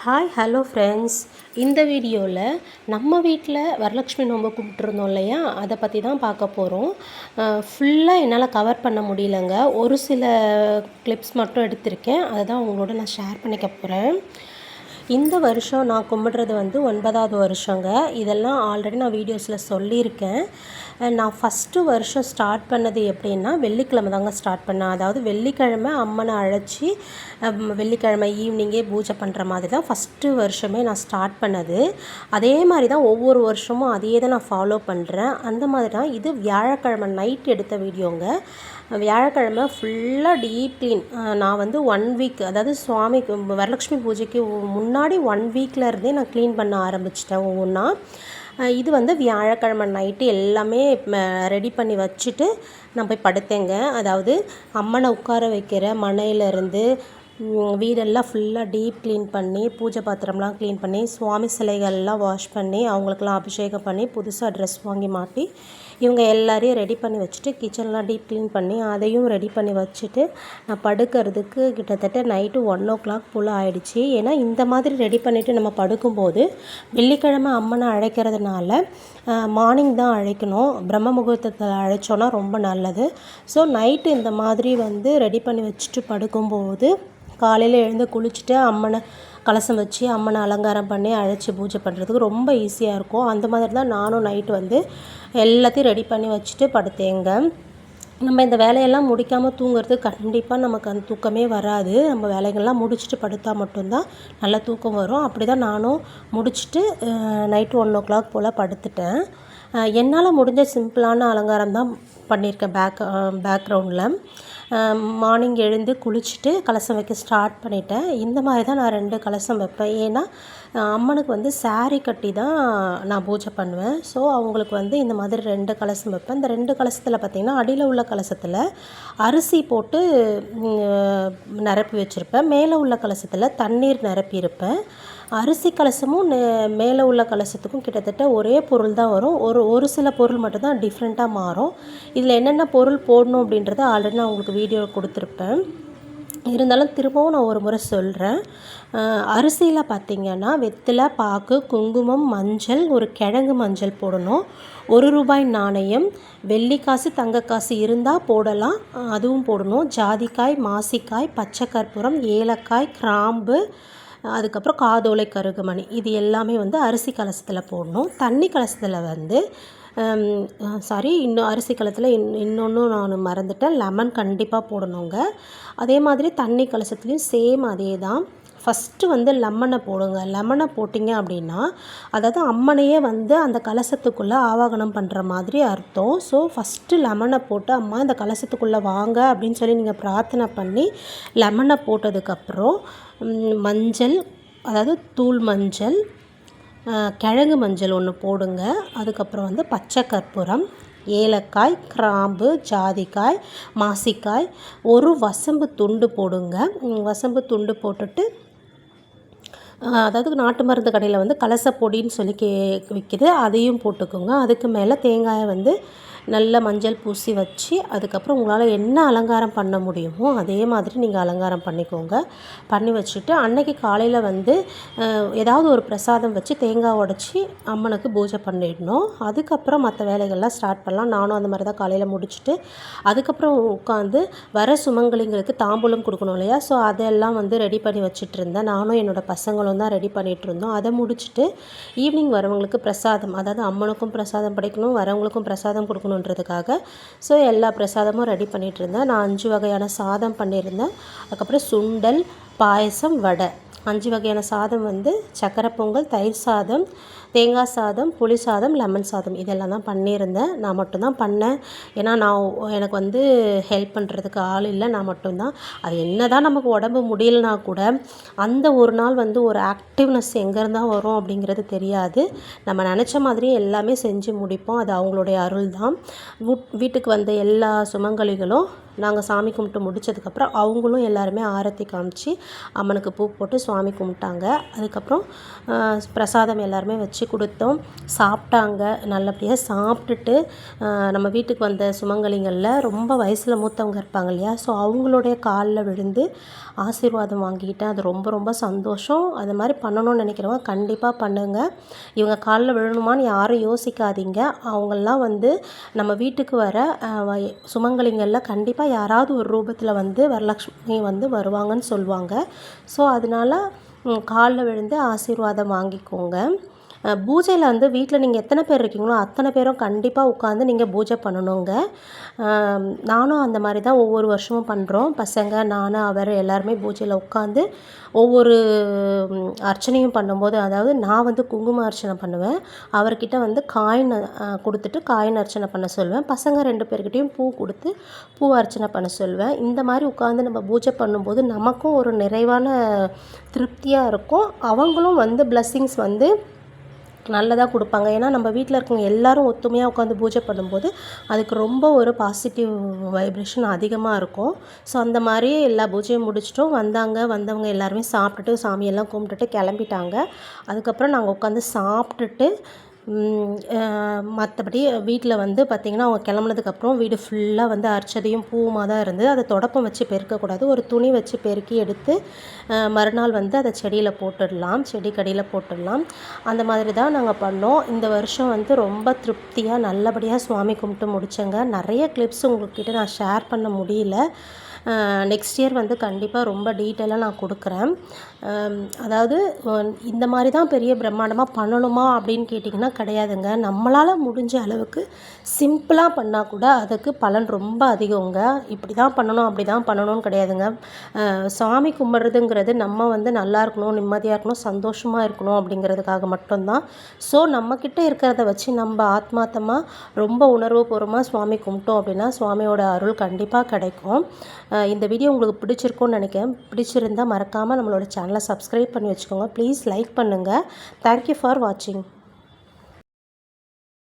Hi hello friends. இந்த வீடியோவில் நம்ம வீட்டில் வரலட்சுமி நோன்பு கும்பிட்ருந்தோம் இல்லையா, அதை பற்றி தான் பார்க்க போகிறோம். ஃபுல்லாக என்னால் கவர் பண்ண முடியலங்க. ஒரு சில கிளிப்ஸ் மட்டும் எடுத்திருக்கேன். அதை தான் உங்களோட நான் ஷேர் பண்ணிக்க போகிறேன். இந்த வருஷம் நான் கும்பிட்றது 9வது வருஷங்க. இதெல்லாம் ஆல்ரெடி நான் வீடியோஸில் சொல்லியிருக்கேன். நான் ஃபஸ்ட்டு வருஷம் ஸ்டார்ட் பண்ணது எப்படின்னா, வெள்ளிக்கிழமை தாங்க ஸ்டார்ட் பண்ணேன். அதாவது வெள்ளிக்கிழமை அம்மனை அழைச்சி வெள்ளிக்கிழமை ஈவினிங்கே பூஜை பண்ணுற மாதிரி தான் ஃபஸ்ட்டு வருஷமே நான் ஸ்டார்ட் பண்ணது. அதே மாதிரி தான் ஒவ்வொரு வருஷமும் அதே தான் நான் ஃபாலோ பண்ணுறேன். அந்த மாதிரி தான் இது வியாழக்கிழமை நைட் எடுத்த வீடியோங்க. வியாழக்கிழமை ஃபுல்லாக டீப் க்ளீன். நான் 1 வீக், அதாவது சுவாமிக்கு வரலட்சுமி பூஜைக்கு முன்னாடி 1 வீக்கில் இருந்தே நான் க்ளீன் பண்ண ஆரம்பிச்சிட்டேன் ஒவ்வொன்றா. இது வியாழக்கிழமை நைட்டு எல்லாமே ரெடி பண்ணி வச்சுட்டு நான் போய் படுத்தேங்க. அதாவது அம்மனை உட்கார வைக்கிற மனையிலேருந்து வீடெல்லாம் ஃபுல்லாக டீப் க்ளீன் பண்ணி, பூஜை பாத்திரம்லாம் க்ளீன் பண்ணி, சுவாமி சிலைகள்லாம் வாஷ் பண்ணி, அவங்களுக்கெல்லாம் அபிஷேகம் பண்ணி, புதுசாக ட்ரெஸ் வாங்கி மாட்டி, இவங்க எல்லாரையும் ரெடி பண்ணி வச்சுட்டு, கிச்சன்லாம் டீப் க்ளீன் பண்ணி அதையும் ரெடி பண்ணி வச்சுட்டு நான் படுக்கிறதுக்கு கிட்டத்தட்ட நைட்டு 1 போல் ஆகிடுச்சி. ஏன்னா இந்த மாதிரி ரெடி பண்ணிவிட்டு நம்ம படுக்கும்போது வெள்ளிக்கிழமை அம்மனை அழைக்கிறதுனால மார்னிங் தான் அழைக்கணும். பிரம்ம முகூர்த்தத்தில் அழைச்சோன்னா ரொம்ப நல்லது. ஸோ நைட்டு இந்த மாதிரி ரெடி பண்ணி வச்சுட்டு படுக்கும்போது காலையில் எழுந்து குளிச்சுட்டு அம்மனை கலசம் வச்சு அம்மனை அலங்காரம் பண்ணி அழைச்சி பூஜை பண்ணுறதுக்கு ரொம்ப ஈஸியாக இருக்கும். அந்த மாதிரி தான் நானும் நைட்டு எல்லாத்தையும் ரெடி பண்ணி வச்சுட்டு படுத்தேங்க. நம்ம இந்த வேலையெல்லாம் முடிக்காமல் தூங்குறது கண்டிப்பாக நமக்கு அந்த தூக்கமே வராது. நம்ம வேலைகள்லாம் முடிச்சுட்டு படுத்தா மட்டும்தான் நல்ல தூக்கம் வரும். அப்படி தான் நானும் முடிச்சுட்டு நைட்டு 1 போல் படுத்துட்டேன். என்னால் முடிஞ்ச சிம்பிளான அலங்காரம் தான் பண்ணியிருக்கேன். பேக்ரவுண்டில் மார்னிங் எழுந்து குளிச்சுட்டு கலசம் வைக்க ஸ்டார்ட் பண்ணிட்டேன். இந்த மாதிரி தான் நான் 2 கலசம் வைப்பேன். ஏன்னா அம்மனுக்கு சாரீ கட்டி தான் நான் பூஜை பண்ணுவேன். ஸோ அவங்களுக்கு இந்த மாதிரி 2 கலசம் வைப்பேன். இந்த 2 கலசத்தில் பார்த்திங்கன்னா, அடியில் உள்ள கலசத்தில் அரிசி போட்டு நிரப்பி வச்சுருப்பேன். மேலே உள்ள கலசத்தில் தண்ணீர் நிரப்பியிருப்பேன். அரிசி கலசமும் மேலே உள்ள கலசத்துக்கும் கிட்டத்தட்ட ஒரே பொருள் தான் வரும். ஒரு சில பொருள் மட்டும்தான் டிஃப்ரெண்ட்டாக மாறும். இதில் என்னென்ன பொருள் போடணும் அப்படின்றத ஆல்ரெடி நான் உங்களுக்கு வீடியோ கொடுத்துருப்பேன். இருந்தாலும் திரும்பவும் நான் ஒரு முறை சொல்கிறேன். அரிசியில் பார்த்திங்கன்னா, வெத்தலை, பாக்கு, குங்குமம், மஞ்சள், ஒரு கிழங்கு மஞ்சள் போடணும். ₹1 நாணயம், வெள்ளிக்காசு, தங்கக்காசு இருந்தால் போடலாம், அதுவும் போடணும். ஜாதிக்காய், மாசிக்காய், பச்சை கற்பூரம், ஏலக்காய், கிராம்பு, அதுக்கப்புறம் காதோலை கருகுமணி, இது எல்லாமே அரிசி கலசத்தில் போடணும். தண்ணி கலசத்தில் அரிசி கலசத்தில் இன்னொன்று நான் மறந்துட்டேன், லெமன் கண்டிப்பாக போடணுங்க. அதே மாதிரி தண்ணி கலசத்துலேயும் சேம் அதே தான். ஃபஸ்ட்டு லெமனை போடுங்க. லெமனை போட்டிங்க அப்படின்னா, அதாவது அம்மனையே அந்த கலசத்துக்குள்ளே ஆவாகனம் பண்ணுற மாதிரி அர்த்தம். ஸோ ஃபஸ்ட்டு லெமனை போட்டு, அம்மா இந்த கலசத்துக்குள்ளே வாங்க அப்படின்னு சொல்லி நீங்கள் பிரார்த்தனை பண்ணி லெமனை போட்டதுக்கப்புறம் மஞ்சள், அதாவது தூள் மஞ்சள், கிழங்கு மஞ்சள் 1 போடுங்க. அதுக்கப்புறம் பச்சை கற்பூரம், ஏலக்காய், கிராம்பு, ஜாதிக்காய், மாசிக்காய், ஒரு வசம்பு துண்டு போடுங்க. வசம்பு துண்டு போட்டுட்டு, அதாவது நாட்டு மருந்து கடையில் கலச பொடின்னு சொல்லி விற்கிது, அதையும் போட்டுக்கோங்க. அதுக்கு மேலே தேங்காயை நல்ல மஞ்சள் பூசி வச்சு, அதுக்கப்புறம் உங்களால் என்ன அலங்காரம் பண்ண முடியுமோ அதே மாதிரி நீங்கள் அலங்காரம் பண்ணிக்கோங்க. பண்ணி வச்சுட்டு அன்னைக்கு காலையில் ஏதாவது ஒரு பிரசாதம் வச்சு தேங்காய் உடச்சி அம்மனுக்கு பூஜை பண்ணிடணும். அதுக்கப்புறம் மற்ற வேலைகள்லாம் ஸ்டார்ட் பண்ணலாம். நானும் அந்த மாதிரி தான் காலையில் முடிச்சுட்டு அதுக்கப்புறம் உட்காந்து வர சுமங்கலிங்களுக்கு தாம்பூலம் கொடுக்கணும் இல்லையா, ஸோ அதெல்லாம் ரெடி பண்ணி வச்சுட்டு இருந்தேன். நானும் என்னோடய பசங்களும் தான் ரெடி பண்ணிகிட்டு இருந்தோம். அதை முடிச்சுட்டு ஈவினிங் வரவங்களுக்கு பிரசாதம், அதாவது அம்மனுக்கும் பிரசாதம் படைக்கணும், வரவங்களுக்கும் பிரசாதம் கொடுக்கணும் ன்றதுக்காக ஸோ எல்லா பிரசாதமும் ரெடி பண்ணிகிட்டு இருந்தேன். நான் 5 வகையான சாதம் பண்ணியிருந்தேன். அதுக்கப்புறம் சுண்டல், பாயசம், வடை, 5 வகையான சாதம் சக்கரை பொங்கல், தயிர் சாதம், தேங்காய் சாதம், புளி சாதம், லெமன் சாதம், இதெல்லாம் தான் பண்ணியிருந்தேன். நான் மட்டும்தான் பண்ணேன். ஏன்னா எனக்கு ஹெல்ப் பண்ணுறதுக்கு ஆள் இல்லை, நான் மட்டும்தான். அது என்ன தான் நமக்கு உடம்பு முடியலனா கூட அந்த ஒரு நாள் ஒரு ஆக்டிவ்னஸ் எங்கேருந்தான் வரும் அப்படிங்கிறது தெரியாது. நம்ம நினச்ச மாதிரியே எல்லாமே செஞ்சு முடிப்போம். அது அவங்களுடைய அருள் தான். வீட்டுக்கு வந்த எல்லா சுமங்கலிகளும் நாங்கள் சாமி கும்பிட்டு முடித்ததுக்கப்புறம் அவங்களும் எல்லாருமே ஆரத்தி காமிச்சு அம்மனுக்கு பூ போட்டு சுவாமி கும்பிட்டாங்க. அதுக்கப்புறம் பிரசாதம் எல்லாருமே வச்சு கொடுத்தோம். சாப்பிட்டாங்க. நல்லபடியாக சாப்பிட்டுட்டு நம்ம வீட்டுக்கு வந்த சுமங்கலிங்களில் ரொம்ப வயசில் மூத்தவங்க இருப்பாங்க இல்லையா, ஸோ அவங்களுடைய காலில் விழுந்து ஆசீர்வாதம் வாங்கிக்கிட்டேன். அது ரொம்ப ரொம்ப சந்தோஷம். அது மாதிரி பண்ணணும்னு நினைக்கிறவங்க கண்டிப்பாக பண்ணுங்கள். இவங்க காலில் விழணுமான்னு யாரும் யோசிக்காதீங்க. அவங்கெல்லாம் வந்து நம்ம வீட்டுக்கு வர சுமங்கலிங்களில் கண்டிப்பாக யாராவது ஒரு ரூபத்தில் வந்து வரலக்ஷ்மி வந்து வருவாங்கன்னு சொல்லுவாங்க. ஸோ அதனால் காலில் விழுந்து ஆசீர்வாதம் வாங்கிக்கோங்க. பூஜையில் வந்து வீட்டில் நீங்கள் எத்தனை பேர் இருக்கீங்களோ அத்தனை பேரும் கண்டிப்பாக உட்காந்து நீங்கள் பூஜை பண்ணணுங்க. நானும் அந்த மாதிரி தான் ஒவ்வொரு வருஷமும் பண்ணுறோம். பசங்க, நான், அவர் எல்லாருமே பூஜையில் உட்காந்து ஒவ்வொரு அர்ச்சனையும் பண்ணும்போது, அதாவது நான் வந்து குங்கும அர்ச்சனை பண்ணுவேன். அவர்கிட்ட வந்து காயின் கொடுத்துட்டு காயின் அர்ச்சனை பண்ண சொல்லுவேன். பசங்க 2 பேர்கிட்டையும் பூ கொடுத்து பூ அர்ச்சனை பண்ண சொல்லுவேன். இந்த மாதிரி உட்காந்து நம்ம பூஜை பண்ணும்போது நமக்கும் ஒரு நிறைவான திருப்தியாக இருக்கும். அவங்களும் வந்து பிளஸ்ஸிங்ஸ் வந்து நல்லதாக கொடுப்பாங்க. ஏன்னா நம்ம வீட்டில் இருக்கவங்க எல்லோரும் ஒத்துமையாக உட்காந்து பூஜை பண்ணும்போது அதுக்கு ரொம்ப ஒரு பாசிட்டிவ் வைப்ரேஷன் அதிகமாக இருக்கும். ஸோ அந்த மாதிரி எல்லா பூஜையும் முடிச்சிட்டோம். வந்தவங்க எல்லாருமே சாப்பிட்டுட்டு சாமியெல்லாம் கும்பிட்டுட்டு கிளம்பிட்டாங்க. அதுக்கப்புறம் நாங்கள் உட்காந்து சாப்பிட்டுட்டு மற்றபடி வீட்டில் வந்து பார்த்திங்கன்னா அவங்க கிளம்புனதுக்கப்புறம் வீடு ஃபுல்லாக வந்து அர்ச்சதையும் பூவுமாக தான் இருந்தது. அதை தொடப்பம் வச்சு பெருக்கக்கூடாது. ஒரு துணி வச்சு பெருக்கி எடுத்து மறுநாள் வந்து அதை செடிக்கடியில் போட்டுடலாம். அந்த மாதிரி தான் நாங்கள் பண்ணோம். இந்த வருஷம் வந்து ரொம்ப திருப்தியாக நல்லபடியாக சுவாமி கும்பிட்டு முடித்தேங்க. நிறைய கிளிப்ஸ் உங்கள்கிட்ட நான் ஷேர் பண்ண முடியல. நெக்ஸ்ட் இயர் வந்து கண்டிப்பாக ரொம்ப டீட்டெயிலாக நான் கொடுக்குறேன். அதாவது இந்த மாதிரி தான் பெரிய பிரம்மாண்டமாக பண்ணணுமா அப்படின்னு கேட்டிங்கன்னா கிடையாதுங்க. நம்மளால் முடிஞ்ச அளவுக்கு சிம்பிளாக பண்ணால் கூட அதுக்கு பலன் ரொம்ப அதிகங்க. இப்படி தான் பண்ணணும் அப்படி தான் பண்ணணும்னு கிடையாதுங்க. சாமி கும்பிட்றதுங்கிறது நம்ம வந்து நல்லா இருக்கணும், நிம்மதியாக இருக்கணும், சந்தோஷமாக இருக்கணும் அப்படிங்கிறதுக்காக மட்டும்தான். ஸோ நம்மக்கிட்ட இருக்கிறத வச்சு நம்ம ஆத்மார்த்தமாக ரொம்ப உணர்வுபூர்வமாக சுவாமி கும்பிட்டோம் அப்படின்னா சுவாமியோட அருள் கண்டிப்பாக கிடைக்கும். இந்த வீடியோ உங்களுக்கு பிடிச்சிருக்கும்னு நினைக்கிறேன். பிடிச்சிருந்தால் மறக்காமல் நம்மளோட சேனலை சப்ஸ்கிரைப் பண்ணி வச்சுக்கோங்க. ப்ளீஸ் லைக் பண்ணுங்கள். தேங்க்யூ ஃபார் வாட்சிங்.